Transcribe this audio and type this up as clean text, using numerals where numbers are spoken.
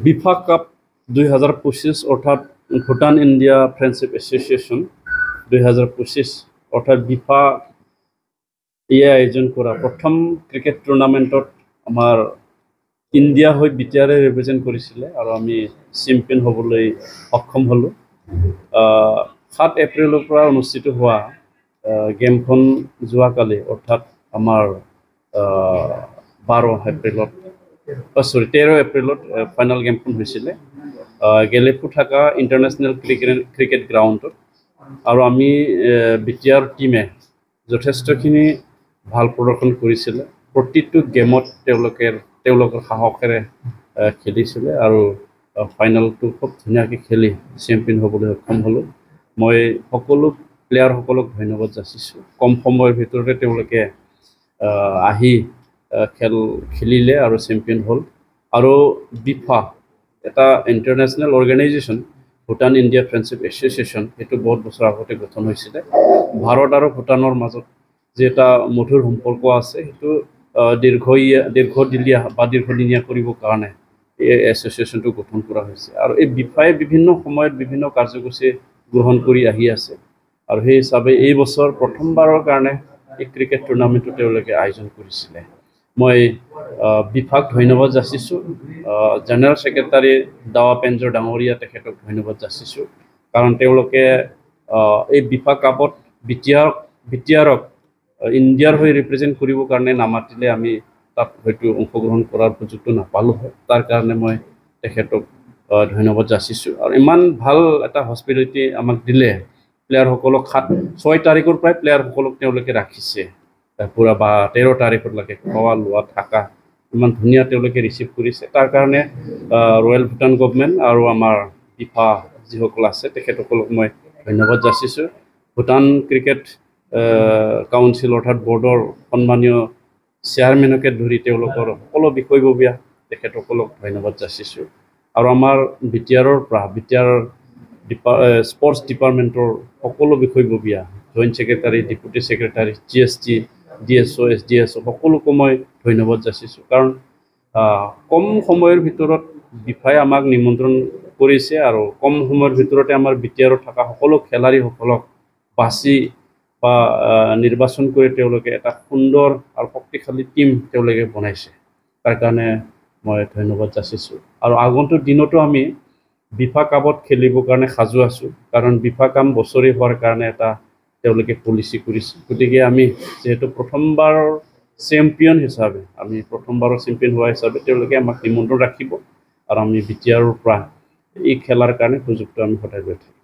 বিফা cup 2025 অৰ্থাৎ Bhutan India ফ্ৰেন্ডশিপ association 2025 অৰ্থাৎ বিফা আয়োজন কৰা প্ৰথম ক্ৰিকেট টুৰ্নামেন্টত আমাৰ ইন্ডিয়া হৈ বিটিআৰে ৰিপ্ৰেজেণ্ট কৰিছিলে আৰু আমি চেম্পিয়ন হ'বলৈ সক্ষম হ'লোঁ। 7 এপ্ৰিলৰ পৰা অনুষ্ঠিত হোৱা গেমখন যোৱাকালি অৰ্থাৎ আমাৰ 13 এপ্ৰিলত ফাইনেল গেমখন হৈছিলে গেলেপু থকা ইণ্টাৰনেশ্যনেল ক্ৰিকেট গ্ৰাউণ্ডত। আৰু আমি বিটিআৰ টিমে যথেষ্টখিনি ভাল প্ৰদৰ্শন কৰিছিলে। প্ৰতিটো গেমত তেওঁলোকৰ সাহসেৰে খেলিছিলে আৰু ফাইনেলটো খুব ধুনীয়াকৈ খেলি চেম্পিয়ন হ'বলৈ সক্ষম হ'লোঁ। মই সকলো প্লেয়াৰসকলক ধন্যবাদ যাচিছোঁ। কম সময়ৰ ভিতৰতে তেওঁলোকে আহি খেল খেলিলে আৰু চেম্পিয়ন হ'ল। আৰু বিফা এটা international organisation, Bhutan India friendship association, সেইটো বহুত বছৰ আগতে গঠন হৈছিলে। ভাৰত আৰু ভূটানৰ মাজত যে এটা মধুৰ সম্পৰ্ক আছে, সেইটো দীৰ্ঘদিনীয়া কৰিবৰ কাৰণে এই এছ'চিয়েশ্যনটো গঠন কৰা হৈছে। আৰু এই বিফাই বিভিন্ন সময়ত বিভিন্ন কাৰ্যসূচী গ্ৰহণ কৰি আহি আছে। আৰু সেই হিচাপে এই বছৰ প্ৰথমবাৰৰ কাৰণে এই ক্ৰিকেট টুৰ্ণামেণ্টটো তেওঁলোকে আয়োজন কৰিছিলে। মই বিফাক ধন্যবাদ যাচিছোঁ। জেনেৰেল ছেক্ৰেটাৰী দাৱা পেঞ্জৰ ডাঙৰীয়া তেখেতক ধন্যবাদ যাচিছোঁ, কাৰণ তেওঁলোকে এই বিফা কাপত বিটিআৰক ইণ্ডিয়াৰ হৈ ৰিপ্ৰেজেণ্ট কৰিবৰ কাৰণে নামাতিলে আমি তাত হয়তো অংশগ্ৰহণ কৰাৰ সুযোগটো নাপালোঁ হয়। তাৰ কাৰণে মই তেখেতক ধন্যবাদ যাচিছোঁ। আৰু ইমান ভাল এটা হস্পিটেলিটি আমাক দিলে। প্লেয়াৰসকলক 6 তাৰিখৰ পৰাই প্লেয়াৰসকলক তেওঁলোকে ৰাখিছে পূৰা 13 তাৰিখলৈকে খোৱা লোৱা থকা ইমান ধুনীয়া তেওঁলোকে ৰিচিভ কৰিছে। তাৰ কাৰণে ৰয়েল ভূটান গভৰ্ণমেণ্ট আৰু আমাৰ বিফা যিসকল আছে তেখেতসকলক মই ধন্যবাদ যাচিছোঁ। ভূটান ক্ৰিকেট কাউন্সিল অৰ্থাৎ বৰ্ডৰ সন্মানীয় চেয়াৰমেনকে ধৰি তেওঁলোকৰ সকলো বিষয়ববীয়া তেখেতসকলক ধন্যবাদ যাচিছোঁ। আৰু আমাৰ বিটিআৰ স্পৰ্টছ ডিপাৰ্টমেণ্টৰ সকলো বিষয়ববীয়া, joint secretary, deputy secretary, GST, DSO, SDSO সকলোকে মই ধন্যবাদ যাচিছোঁ। কাৰণ কম সময়ৰ ভিতৰত বিফাই আমাক নিমন্ত্ৰণ কৰিছে আৰু কম সময়ৰ ভিতৰতে আমাৰ বিটিআৰত থকা সকলো খেলাৰীসকলক বাছি বা নিৰ্বাচন কৰি তেওঁলোকে এটা সুন্দৰ আৰু শক্তিশালী টীম তেওঁলোকে বনাইছে। তাৰ কাৰণে মই ধন্যবাদ যাচিছোঁ। আৰু আগন্তুক দিনতো আমি বিফা কাপত খেলিবৰ কাৰণে সাজু আছোঁ, কাৰণ বিফা কাপ বছৰি হোৱাৰ কাৰণে এটা তেওঁলোকে পলিচি কৰিছে। গতিকে আমি যিহেতু প্ৰথমবাৰৰ চেম্পিয়ন হোৱা হিচাপে তেওঁলোকে আমাক নিমন্ত্ৰণ ৰাখিব আৰু আমি বিটিআৰৰ পৰা এই খেলাৰ কাৰণে সুযোগটো আমি সদায় লৈ থাকিম।